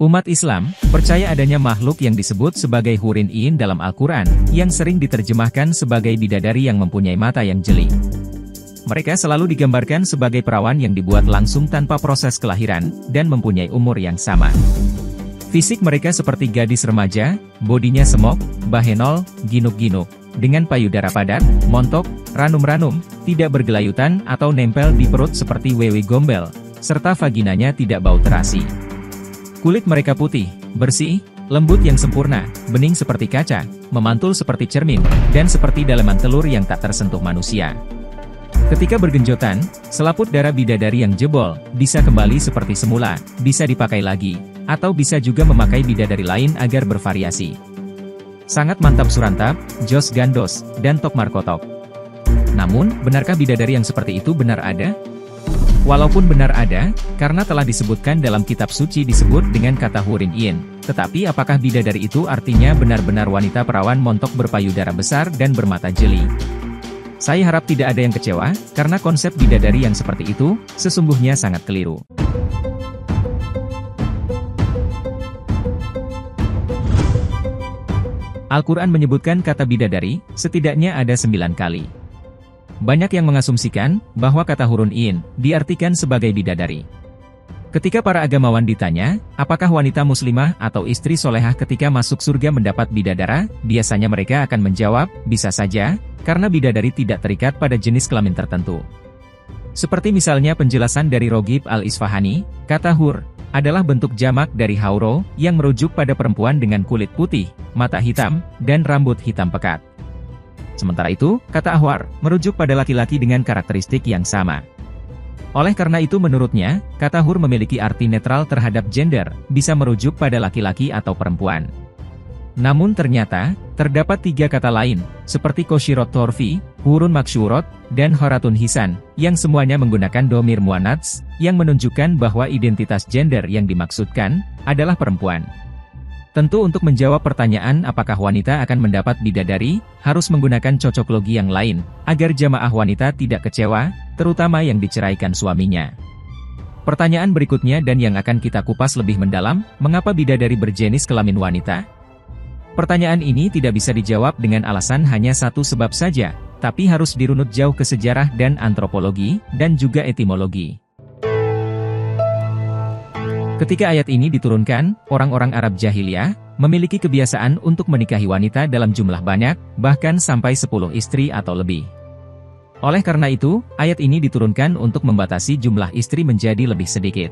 Umat Islam percaya adanya makhluk yang disebut sebagai Hurin In dalam Al-Quran, yang sering diterjemahkan sebagai bidadari yang mempunyai mata yang jeli. Mereka selalu digambarkan sebagai perawan yang dibuat langsung tanpa proses kelahiran, dan mempunyai umur yang sama. Fisik mereka seperti gadis remaja, bodinya semok, bahenol, ginuk-ginuk, dengan payudara padat, montok, ranum-ranum, tidak bergelayutan atau nempel di perut seperti wewe gombel, serta vaginanya tidak bau terasi. Kulit mereka putih, bersih, lembut yang sempurna, bening seperti kaca, memantul seperti cermin, dan seperti daleman telur yang tak tersentuh manusia. Ketika bergenjotan, selaput darah bidadari yang jebol, bisa kembali seperti semula, bisa dipakai lagi, atau bisa juga memakai bidadari lain agar bervariasi. Sangat mantap Surantap, Jos Gandos, dan Tok Markotop. Namun, benarkah bidadari yang seperti itu benar ada? Walaupun benar ada, karena telah disebutkan dalam kitab suci disebut dengan kata Hurin In, tetapi apakah bidadari itu artinya benar-benar wanita perawan montok berpayudara besar dan bermata jeli? Saya harap tidak ada yang kecewa, karena konsep bidadari yang seperti itu, sesungguhnya sangat keliru. Al-Quran menyebutkan kata bidadari, setidaknya ada 9 kali. Banyak yang mengasumsikan bahwa kata Hurun In diartikan sebagai bidadari. Ketika para agamawan ditanya, apakah wanita muslimah atau istri solehah ketika masuk surga mendapat bidadara, biasanya mereka akan menjawab, bisa saja, karena bidadari tidak terikat pada jenis kelamin tertentu. Seperti misalnya penjelasan dari Roghib Al-Isfahani, kata hur adalah bentuk jamak dari hauro, yang merujuk pada perempuan dengan kulit putih, mata hitam, dan rambut hitam pekat. Sementara itu, kata ahwar merujuk pada laki-laki dengan karakteristik yang sama. Oleh karena itu menurutnya, kata hur memiliki arti netral terhadap gender, bisa merujuk pada laki-laki atau perempuan. Namun ternyata, terdapat 3 kata lain, seperti koshirot torfi, hurun maksyurot, dan horatun hisan, yang semuanya menggunakan domir muannats, yang menunjukkan bahwa identitas gender yang dimaksudkan adalah perempuan. Tentu untuk menjawab pertanyaan apakah wanita akan mendapat bidadari, harus menggunakan cocoklogi yang lain, agar jamaah wanita tidak kecewa, terutama yang diceraikan suaminya. Pertanyaan berikutnya dan yang akan kita kupas lebih mendalam, mengapa bidadari berjenis kelamin wanita? Pertanyaan ini tidak bisa dijawab dengan alasan hanya satu sebab saja, tapi harus dirunut jauh ke sejarah dan antropologi, dan juga etimologi. Ketika ayat ini diturunkan, orang-orang Arab Jahiliyah memiliki kebiasaan untuk menikahi wanita dalam jumlah banyak, bahkan sampai 10 istri atau lebih. Oleh karena itu, ayat ini diturunkan untuk membatasi jumlah istri menjadi lebih sedikit.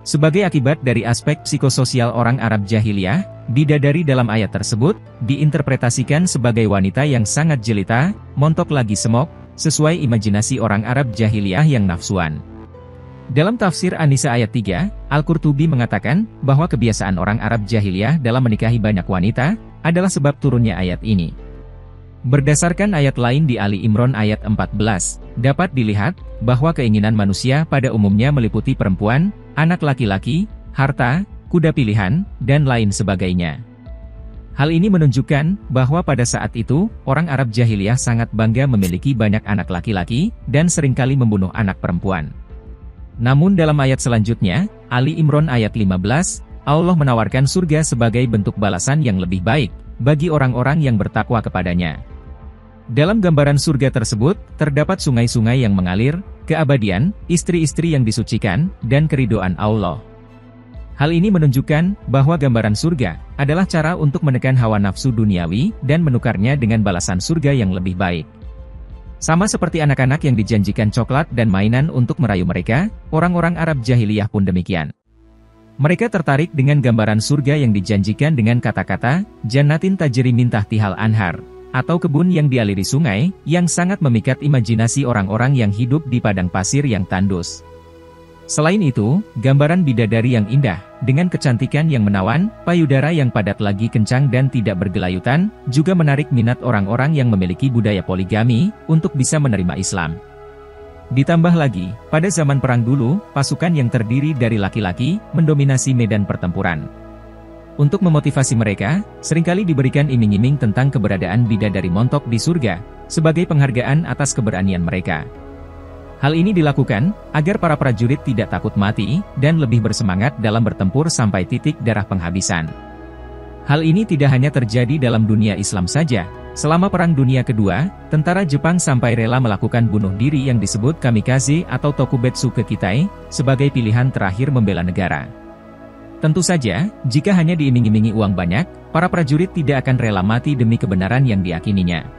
Sebagai akibat dari aspek psikososial orang Arab Jahiliyah, bidadari dalam ayat tersebut diinterpretasikan sebagai wanita yang sangat jelita, montok lagi semok, sesuai imajinasi orang Arab Jahiliyah yang nafsuan. Dalam tafsir An-Nisa ayat 3, Al-Qurtubi mengatakan bahwa kebiasaan orang Arab Jahiliyah dalam menikahi banyak wanita adalah sebab turunnya ayat ini. Berdasarkan ayat lain di Ali Imran ayat 14, dapat dilihat bahwa keinginan manusia pada umumnya meliputi perempuan, anak laki-laki, harta, kuda pilihan, dan lain sebagainya. Hal ini menunjukkan bahwa pada saat itu, orang Arab Jahiliyah sangat bangga memiliki banyak anak laki-laki, dan seringkali membunuh anak perempuan. Namun dalam ayat selanjutnya, Ali Imran ayat 15, Allah menawarkan surga sebagai bentuk balasan yang lebih baik, bagi orang-orang yang bertakwa kepadanya. Dalam gambaran surga tersebut, terdapat sungai-sungai yang mengalir, keabadian, istri-istri yang disucikan, dan keridhaan Allah. Hal ini menunjukkan bahwa gambaran surga adalah cara untuk menekan hawa nafsu duniawi, dan menukarnya dengan balasan surga yang lebih baik. Sama seperti anak-anak yang dijanjikan coklat dan mainan untuk merayu mereka, orang-orang Arab Jahiliyah pun demikian. Mereka tertarik dengan gambaran surga yang dijanjikan dengan kata-kata, Jannatin tajri min tahtihal anhar, atau kebun yang dialiri sungai, yang sangat memikat imajinasi orang-orang yang hidup di padang pasir yang tandus. Selain itu, gambaran bidadari yang indah, dengan kecantikan yang menawan, payudara yang padat lagi kencang dan tidak bergelayutan, juga menarik minat orang-orang yang memiliki budaya poligami, untuk bisa menerima Islam. Ditambah lagi, pada zaman perang dulu, pasukan yang terdiri dari laki-laki, mendominasi medan pertempuran. Untuk memotivasi mereka, seringkali diberikan iming-iming tentang keberadaan bidadari montok di surga, sebagai penghargaan atas keberanian mereka. Hal ini dilakukan agar para prajurit tidak takut mati dan lebih bersemangat dalam bertempur sampai titik darah penghabisan. Hal ini tidak hanya terjadi dalam dunia Islam saja. Selama Perang Dunia Kedua, tentara Jepang sampai rela melakukan bunuh diri yang disebut kamikaze atau tokubetsu kekitai sebagai pilihan terakhir membela negara. Tentu saja, jika hanya diiming-imingi uang banyak, para prajurit tidak akan rela mati demi kebenaran yang diyakininya.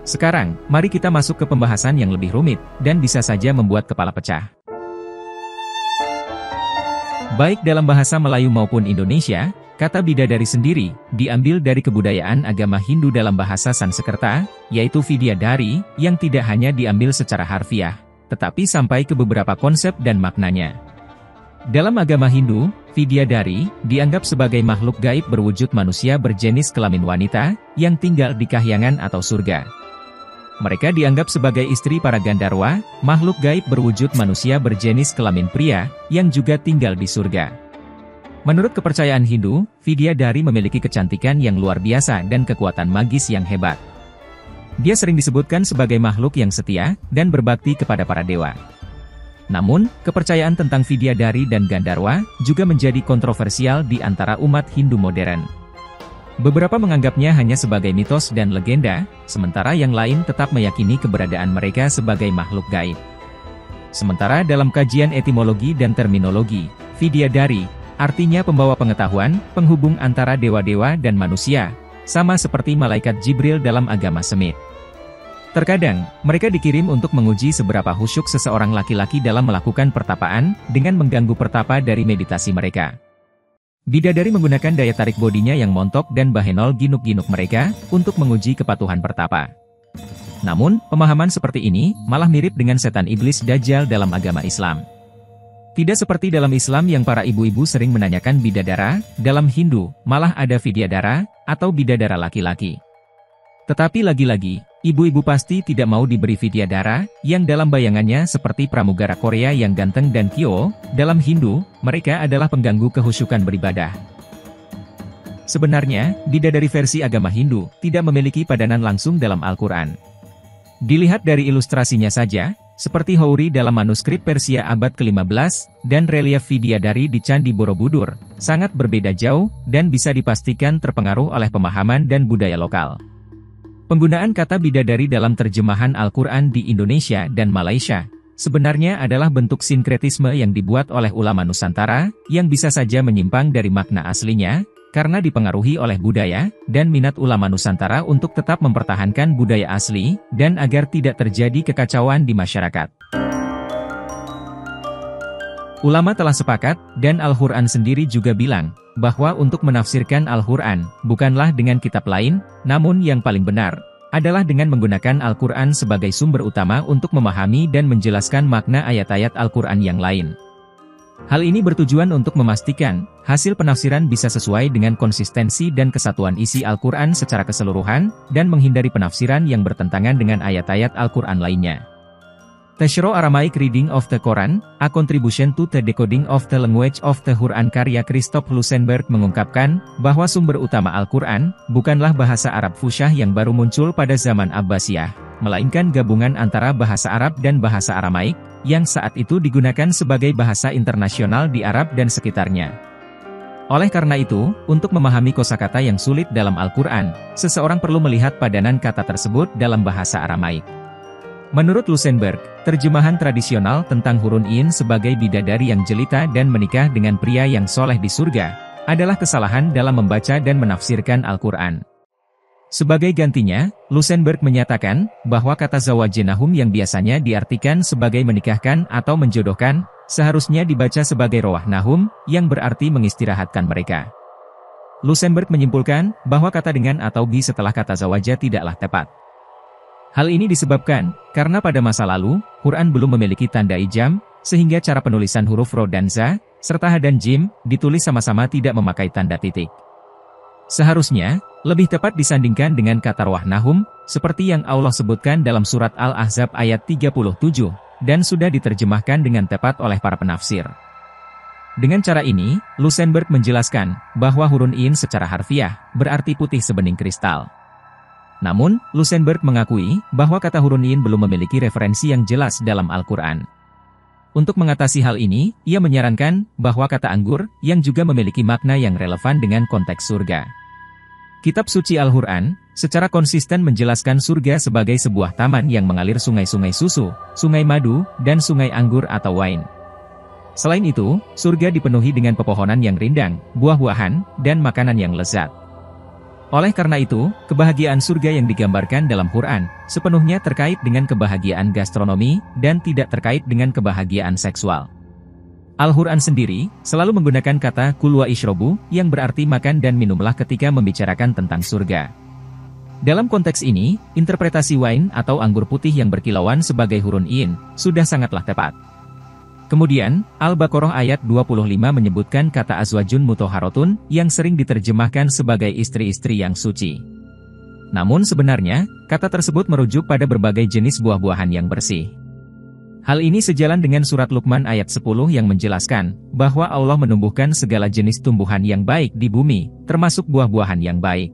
Sekarang, mari kita masuk ke pembahasan yang lebih rumit, dan bisa saja membuat kepala pecah. Baik dalam bahasa Melayu maupun Indonesia, kata bidadari sendiri, diambil dari kebudayaan agama Hindu dalam bahasa Sanskerta, yaitu Vidyadari, yang tidak hanya diambil secara harfiah, tetapi sampai ke beberapa konsep dan maknanya. Dalam agama Hindu, Vidyadari dianggap sebagai makhluk gaib berwujud manusia berjenis kelamin wanita, yang tinggal di kahyangan atau surga. Mereka dianggap sebagai istri para Gandharwa, makhluk gaib berwujud manusia berjenis kelamin pria, yang juga tinggal di surga. Menurut kepercayaan Hindu, Vidyadari memiliki kecantikan yang luar biasa dan kekuatan magis yang hebat. Dia sering disebutkan sebagai makhluk yang setia, dan berbakti kepada para dewa. Namun, kepercayaan tentang Vidyadari dan Gandharwa juga menjadi kontroversial di antara umat Hindu modern. Beberapa menganggapnya hanya sebagai mitos dan legenda, sementara yang lain tetap meyakini keberadaan mereka sebagai makhluk gaib. Sementara dalam kajian etimologi dan terminologi, Vidyadari artinya pembawa pengetahuan, penghubung antara dewa-dewa dan manusia, sama seperti malaikat Jibril dalam agama Semit. Terkadang, mereka dikirim untuk menguji seberapa khusyuk seseorang laki-laki dalam melakukan pertapaan, dengan mengganggu pertapa dari meditasi mereka. Bidadari menggunakan daya tarik bodinya yang montok dan bahenol ginuk-ginuk mereka, untuk menguji kepatuhan pertapa. Namun, pemahaman seperti ini, malah mirip dengan setan iblis Dajjal dalam agama Islam. Tidak seperti dalam Islam yang para ibu-ibu sering menanyakan bidadara, dalam Hindu, malah ada Vidyadara, atau bidadara laki-laki. Tetapi lagi-lagi, ibu-ibu pasti tidak mau diberi Vidyadara, yang dalam bayangannya seperti pramugara Korea yang ganteng dan kyo. Dalam Hindu, mereka adalah pengganggu kehusyukan beribadah. Sebenarnya, bidadari versi agama Hindu tidak memiliki padanan langsung dalam Al-Quran. Dilihat dari ilustrasinya saja, seperti Houri dalam manuskrip Persia abad ke-15, dan relief Vidyadari di Candi Borobudur, sangat berbeda jauh, dan bisa dipastikan terpengaruh oleh pemahaman dan budaya lokal. Penggunaan kata bidadari dalam terjemahan Al-Quran di Indonesia dan Malaysia, sebenarnya adalah bentuk sinkretisme yang dibuat oleh ulama Nusantara, yang bisa saja menyimpang dari makna aslinya, karena dipengaruhi oleh budaya, dan minat ulama Nusantara untuk tetap mempertahankan budaya asli, dan agar tidak terjadi kekacauan di masyarakat. Ulama telah sepakat, dan Al-Quran sendiri juga bilang, bahwa untuk menafsirkan Al-Quran, bukanlah dengan kitab lain, namun yang paling benar, adalah dengan menggunakan Al-Quran sebagai sumber utama untuk memahami dan menjelaskan makna ayat-ayat Al-Quran yang lain. Hal ini bertujuan untuk memastikan, hasil penafsiran bisa sesuai dengan konsistensi dan kesatuan isi Al-Quran secara keseluruhan, dan menghindari penafsiran yang bertentangan dengan ayat-ayat Al-Quran lainnya. Teshro Aramaic Reading of the Quran, A Contribution to the Decoding of the Language of the Quran karya Christoph Lusenberg mengungkapkan, bahwa sumber utama Al-Quran, bukanlah bahasa Arab Fusyah yang baru muncul pada zaman Abbasiyah, melainkan gabungan antara bahasa Arab dan bahasa Aramaik, yang saat itu digunakan sebagai bahasa internasional di Arab dan sekitarnya. Oleh karena itu, untuk memahami kosakata yang sulit dalam Al-Quran, seseorang perlu melihat padanan kata tersebut dalam bahasa Aramaik. Menurut Lusenberg, terjemahan tradisional tentang Hurun In sebagai bidadari yang jelita dan menikah dengan pria yang soleh di surga, adalah kesalahan dalam membaca dan menafsirkan Al-Quran. Sebagai gantinya, Lusenberg menyatakan, bahwa kata zawajenahum yang biasanya diartikan sebagai menikahkan atau menjodohkan, seharusnya dibaca sebagai rowahnahum, yang berarti mengistirahatkan mereka. Lusenberg menyimpulkan, bahwa kata dengan atau bi setelah kata zawaja tidaklah tepat. Hal ini disebabkan, karena pada masa lalu, Quran belum memiliki tanda ijam, sehingga cara penulisan huruf ro dan za, serta ha dan jim, ditulis sama-sama tidak memakai tanda titik. Seharusnya, lebih tepat disandingkan dengan kata rowahnahum, seperti yang Allah sebutkan dalam surat Al-Ahzab ayat 37, dan sudah diterjemahkan dengan tepat oleh para penafsir. Dengan cara ini, Lusenberg menjelaskan, bahwa hurun in secara harfiah, berarti putih sebening kristal. Namun, Lusenberg mengakui bahwa kata hurun-in belum memiliki referensi yang jelas dalam Al-Quran. Untuk mengatasi hal ini, ia menyarankan bahwa kata anggur yang juga memiliki makna yang relevan dengan konteks surga. Kitab suci Al-Quran secara konsisten menjelaskan surga sebagai sebuah taman yang mengalir sungai-sungai susu, sungai madu, dan sungai anggur atau wine. Selain itu, surga dipenuhi dengan pepohonan yang rindang, buah-buahan, dan makanan yang lezat. Oleh karena itu, kebahagiaan surga yang digambarkan dalam Quran sepenuhnya terkait dengan kebahagiaan gastronomi dan tidak terkait dengan kebahagiaan seksual. Al-Quran sendiri selalu menggunakan kata kul wa ishrobu yang berarti makan dan minumlah ketika membicarakan tentang surga. Dalam konteks ini, interpretasi wine atau anggur putih yang berkilauan sebagai hurun-in sudah sangatlah tepat. Kemudian, Al-Baqarah ayat 25 menyebutkan kata azwajun mutahharatun yang sering diterjemahkan sebagai istri-istri yang suci. Namun sebenarnya, kata tersebut merujuk pada berbagai jenis buah-buahan yang bersih. Hal ini sejalan dengan surat Luqman ayat 10 yang menjelaskan bahwa Allah menumbuhkan segala jenis tumbuhan yang baik di bumi, termasuk buah-buahan yang baik.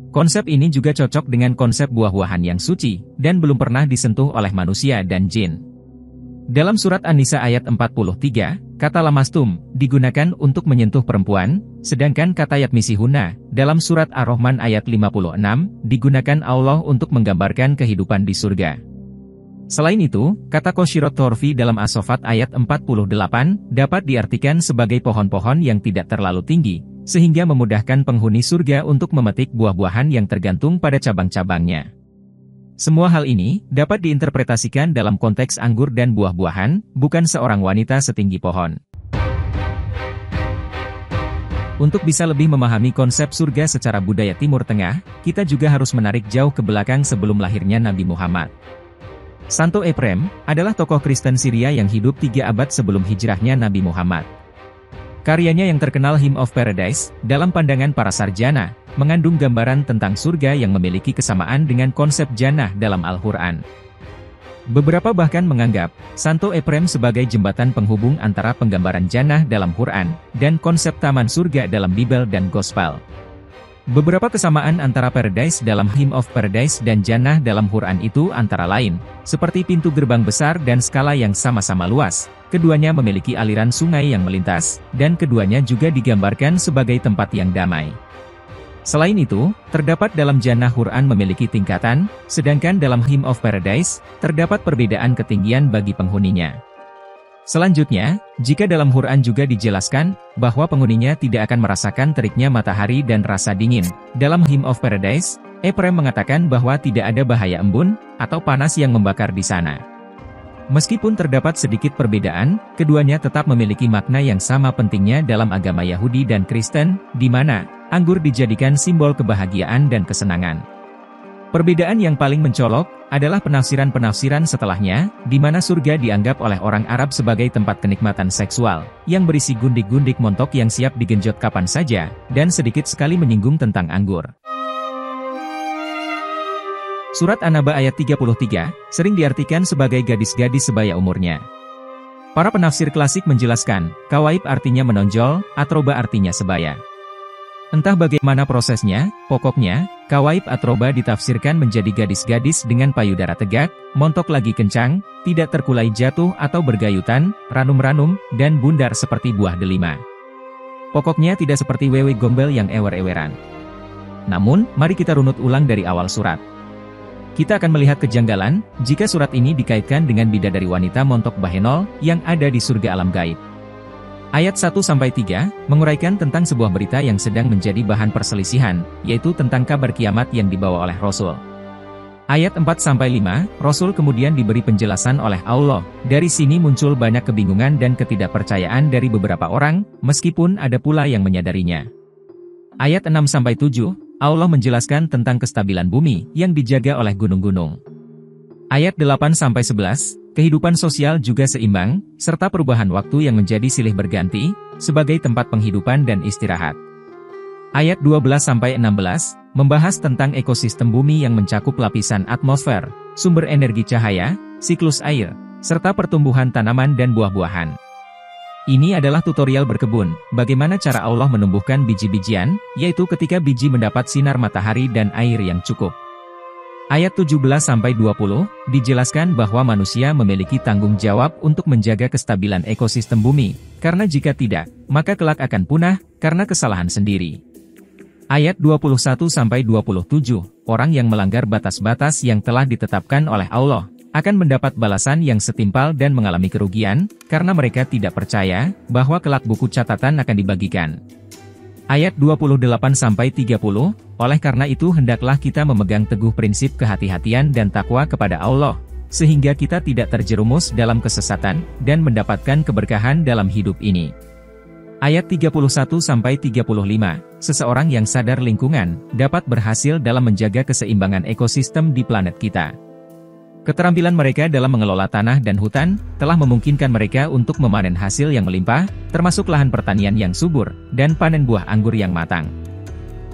Konsep ini juga cocok dengan konsep buah-buahan yang suci, dan belum pernah disentuh oleh manusia dan jin. Dalam surat An-Nisa ayat 43, kata lamastum digunakan untuk menyentuh perempuan, sedangkan kata yatmisihuna dalam surat Ar-Rahman ayat 56 digunakan Allah untuk menggambarkan kehidupan di surga. Selain itu, kata koshirot torfi dalam As-Saffat ayat 48 dapat diartikan sebagai pohon-pohon yang tidak terlalu tinggi, sehingga memudahkan penghuni surga untuk memetik buah-buahan yang tergantung pada cabang-cabangnya. Semua hal ini dapat diinterpretasikan dalam konteks anggur dan buah-buahan, bukan seorang wanita setinggi pohon. Untuk bisa lebih memahami konsep surga secara budaya Timur Tengah, kita juga harus menarik jauh ke belakang sebelum lahirnya Nabi Muhammad. Santo Ephrem adalah tokoh Kristen Syria yang hidup 3 abad sebelum hijrahnya Nabi Muhammad. Karyanya yang terkenal Hymn of Paradise, dalam pandangan para sarjana, mengandung gambaran tentang surga yang memiliki kesamaan dengan konsep jannah dalam Al-Quran. Beberapa bahkan menganggap Santo Ephrem sebagai jembatan penghubung antara penggambaran jannah dalam Quran dan konsep taman surga dalam Bible dan Gospel. Beberapa kesamaan antara Paradise dalam Hymn of Paradise dan jannah dalam Quran itu antara lain, seperti pintu gerbang besar dan skala yang sama-sama luas, keduanya memiliki aliran sungai yang melintas, dan keduanya juga digambarkan sebagai tempat yang damai. Selain itu, terdapat dalam jannah Quran memiliki tingkatan, sedangkan dalam Hymn of Paradise, terdapat perbedaan ketinggian bagi penghuninya. Selanjutnya, jika dalam Quran juga dijelaskan bahwa penghuninya tidak akan merasakan teriknya matahari dan rasa dingin, dalam Hymn of Paradise, Ephrem mengatakan bahwa tidak ada bahaya embun atau panas yang membakar di sana. Meskipun terdapat sedikit perbedaan, keduanya tetap memiliki makna yang sama pentingnya dalam agama Yahudi dan Kristen, di mana anggur dijadikan simbol kebahagiaan dan kesenangan. Perbedaan yang paling mencolok adalah penafsiran-penafsiran setelahnya, di mana surga dianggap oleh orang Arab sebagai tempat kenikmatan seksual, yang berisi gundik-gundik montok yang siap digenjot kapan saja, dan sedikit sekali menyinggung tentang anggur. Surat An-Naba ayat 33, sering diartikan sebagai gadis-gadis sebaya umurnya. Para penafsir klasik menjelaskan, kawaib artinya menonjol, atroba artinya sebaya. Entah bagaimana prosesnya, pokoknya, kawaib atroba ditafsirkan menjadi gadis-gadis dengan payudara tegak, montok lagi kencang, tidak terkulai jatuh atau bergayutan, ranum-ranum, dan bundar seperti buah delima. Pokoknya tidak seperti wewe gombel yang ewer-eweran. Namun, mari kita runut ulang dari awal surat. Kita akan melihat kejanggalan, jika surat ini dikaitkan dengan bidadari wanita montok bahenol, yang ada di surga alam gaib. Ayat 1-3, menguraikan tentang sebuah berita yang sedang menjadi bahan perselisihan, yaitu tentang kabar kiamat yang dibawa oleh Rasul. Ayat 4-5, Rasul kemudian diberi penjelasan oleh Allah, dari sini muncul banyak kebingungan dan ketidakpercayaan dari beberapa orang, meskipun ada pula yang menyadarinya. Ayat 6-7, Allah menjelaskan tentang kestabilan bumi, yang dijaga oleh gunung-gunung. Ayat 8-11, kehidupan sosial juga seimbang, serta perubahan waktu yang menjadi silih berganti, sebagai tempat penghidupan dan istirahat. Ayat 12-16, membahas tentang ekosistem bumi yang mencakup lapisan atmosfer, sumber energi cahaya, siklus air, serta pertumbuhan tanaman dan buah-buahan. Ini adalah tutorial berkebun, bagaimana cara Allah menumbuhkan biji-bijian, yaitu ketika biji mendapat sinar matahari dan air yang cukup. Ayat 17-20, dijelaskan bahwa manusia memiliki tanggung jawab untuk menjaga kestabilan ekosistem bumi, karena jika tidak, maka kelak akan punah, karena kesalahan sendiri. Ayat 21-27, orang yang melanggar batas-batas yang telah ditetapkan oleh Allah, akan mendapat balasan yang setimpal dan mengalami kerugian, karena mereka tidak percaya, bahwa kelak buku catatan akan dibagikan. Ayat 28-30, oleh karena itu hendaklah kita memegang teguh prinsip kehati-hatian dan takwa kepada Allah, sehingga kita tidak terjerumus dalam kesesatan, dan mendapatkan keberkahan dalam hidup ini. Ayat 31-35, seseorang yang sadar lingkungan, dapat berhasil dalam menjaga keseimbangan ekosistem di planet kita. Keterampilan mereka dalam mengelola tanah dan hutan, telah memungkinkan mereka untuk memanen hasil yang melimpah, termasuk lahan pertanian yang subur, dan panen buah anggur yang matang.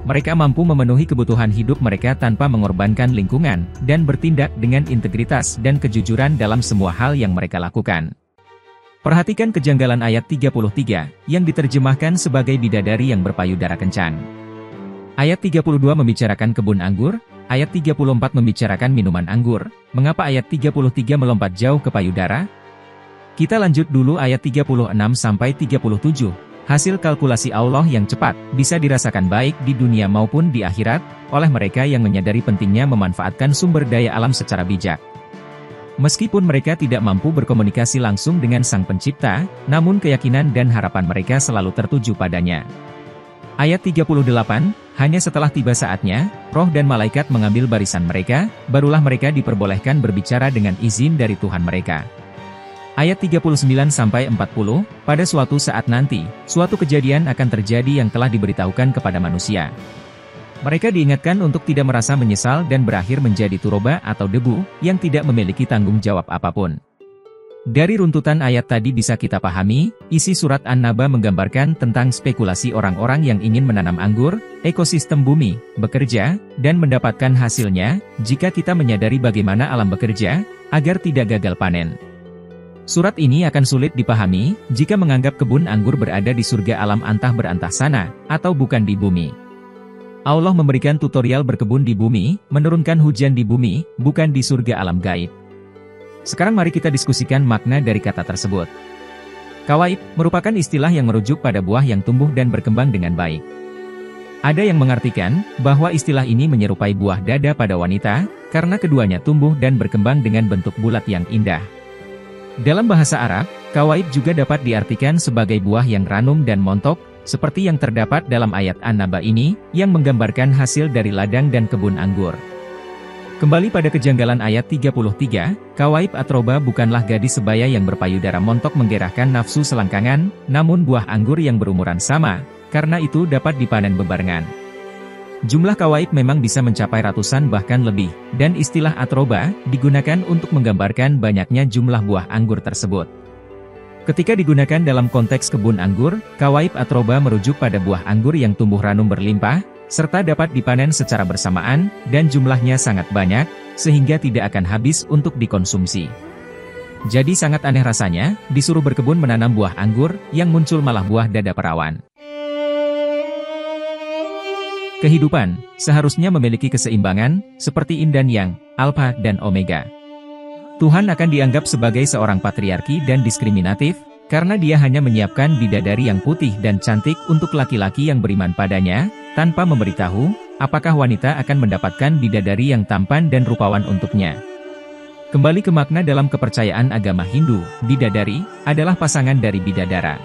Mereka mampu memenuhi kebutuhan hidup mereka tanpa mengorbankan lingkungan, dan bertindak dengan integritas dan kejujuran dalam semua hal yang mereka lakukan. Perhatikan kejanggalan ayat 33, yang diterjemahkan sebagai bidadari yang berpayudara kencang. Ayat 32 membicarakan kebun anggur, ayat 34 membicarakan minuman anggur. Mengapa ayat 33 melompat jauh ke payudara? Kita lanjut dulu ayat 36-37. Hasil kalkulasi Allah yang cepat, bisa dirasakan baik di dunia maupun di akhirat, oleh mereka yang menyadari pentingnya memanfaatkan sumber daya alam secara bijak. Meskipun mereka tidak mampu berkomunikasi langsung dengan Sang Pencipta, namun keyakinan dan harapan mereka selalu tertuju padanya. Ayat 38, hanya setelah tiba saatnya, roh dan malaikat mengambil barisan mereka, barulah mereka diperbolehkan berbicara dengan izin dari Tuhan mereka. Ayat 39-40, pada suatu saat nanti, suatu kejadian akan terjadi yang telah diberitahukan kepada manusia. Mereka diingatkan untuk tidak merasa menyesal dan berakhir menjadi turoba atau debu, yang tidak memiliki tanggung jawab apapun. Dari runtutan ayat tadi bisa kita pahami, isi surat An-Naba menggambarkan tentang spekulasi orang-orang yang ingin menanam anggur, ekosistem bumi, bekerja, dan mendapatkan hasilnya, jika kita menyadari bagaimana alam bekerja, agar tidak gagal panen. Surat ini akan sulit dipahami, jika menganggap kebun anggur berada di surga alam antah berantah sana, atau bukan di bumi. Allah memberikan tutorial berkebun di bumi, menurunkan hujan di bumi, bukan di surga alam gaib. Sekarang mari kita diskusikan makna dari kata tersebut. Kawaib merupakan istilah yang merujuk pada buah yang tumbuh dan berkembang dengan baik. Ada yang mengartikan bahwa istilah ini menyerupai buah dada pada wanita, karena keduanya tumbuh dan berkembang dengan bentuk bulat yang indah. Dalam bahasa Arab, kawaib juga dapat diartikan sebagai buah yang ranum dan montok, seperti yang terdapat dalam ayat An-Naba ini, yang menggambarkan hasil dari ladang dan kebun anggur. Kembali pada kejanggalan ayat 33, kawaib atroba bukanlah gadis sebaya yang berpayudara montok menggerahkan nafsu selangkangan, namun buah anggur yang berumuran sama, karena itu dapat dipanen bebarengan. Jumlah kawaib memang bisa mencapai ratusan bahkan lebih, dan istilah atroba digunakan untuk menggambarkan banyaknya jumlah buah anggur tersebut. Ketika digunakan dalam konteks kebun anggur, kawaib atroba merujuk pada buah anggur yang tumbuh ranum berlimpah, serta dapat dipanen secara bersamaan, dan jumlahnya sangat banyak, sehingga tidak akan habis untuk dikonsumsi. Jadi sangat aneh rasanya, disuruh berkebun menanam buah anggur, yang muncul malah buah dada perawan. Kehidupan seharusnya memiliki keseimbangan, seperti yin dan yang, alfa dan omega. Tuhan akan dianggap sebagai seorang patriarki dan diskriminatif, karena dia hanya menyiapkan bidadari yang putih dan cantik untuk laki-laki yang beriman padanya, tanpa memberitahu, apakah wanita akan mendapatkan bidadari yang tampan dan rupawan untuknya. Kembali ke makna dalam kepercayaan agama Hindu, bidadari adalah pasangan dari bidadara.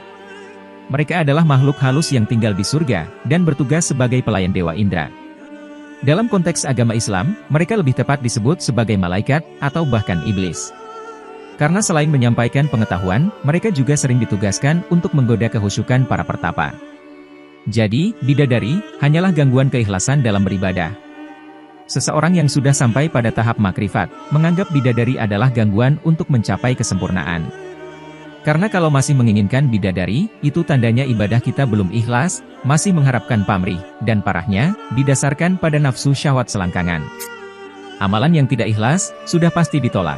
Mereka adalah makhluk halus yang tinggal di surga, dan bertugas sebagai pelayan Dewa Indra. Dalam konteks agama Islam, mereka lebih tepat disebut sebagai malaikat, atau bahkan iblis. Karena selain menyampaikan pengetahuan, mereka juga sering ditugaskan untuk menggoda kehusyukan para pertapa. Jadi, bidadari hanyalah gangguan keikhlasan dalam beribadah. Seseorang yang sudah sampai pada tahap makrifat, menganggap bidadari adalah gangguan untuk mencapai kesempurnaan. Karena kalau masih menginginkan bidadari, itu tandanya ibadah kita belum ikhlas, masih mengharapkan pamrih, dan parahnya, didasarkan pada nafsu syahwat selangkangan. Amalan yang tidak ikhlas, sudah pasti ditolak.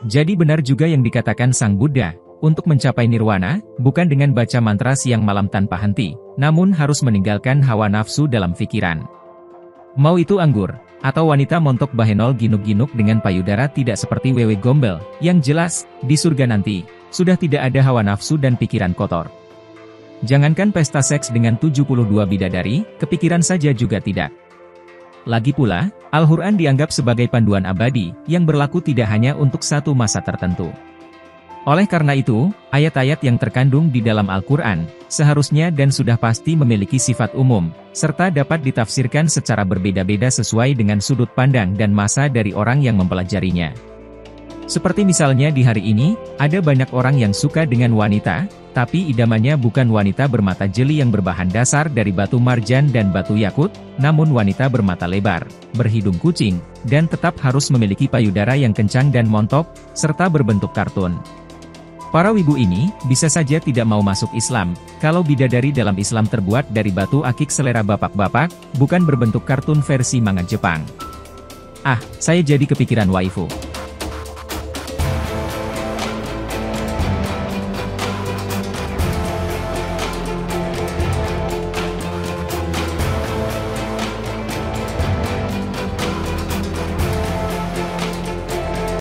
Jadi benar juga yang dikatakan Sang Buddha, untuk mencapai nirwana, bukan dengan baca mantra siang malam tanpa henti, namun harus meninggalkan hawa nafsu dalam pikiran. Mau itu anggur, atau wanita montok bahenol ginuk-ginuk dengan payudara tidak seperti wewe gombel, yang jelas, di surga nanti, sudah tidak ada hawa nafsu dan pikiran kotor. Jangankan pesta seks dengan 72 bidadari, kepikiran saja juga tidak. Lagi pula, Al-Quran dianggap sebagai panduan abadi, yang berlaku tidak hanya untuk satu masa tertentu. Oleh karena itu, ayat-ayat yang terkandung di dalam Al-Quran, seharusnya dan sudah pasti memiliki sifat umum, serta dapat ditafsirkan secara berbeda-beda sesuai dengan sudut pandang dan masa dari orang yang mempelajarinya. Seperti misalnya di hari ini, ada banyak orang yang suka dengan wanita, tapi idamannya bukan wanita bermata jeli yang berbahan dasar dari batu marjan dan batu yakut, namun wanita bermata lebar, berhidung kucing, dan tetap harus memiliki payudara yang kencang dan montok, serta berbentuk kartun. Para wibu ini, bisa saja tidak mau masuk Islam, kalau bidadari dalam Islam terbuat dari batu akik selera bapak-bapak, bukan berbentuk kartun versi manga Jepang. Ah, saya jadi kepikiran waifu.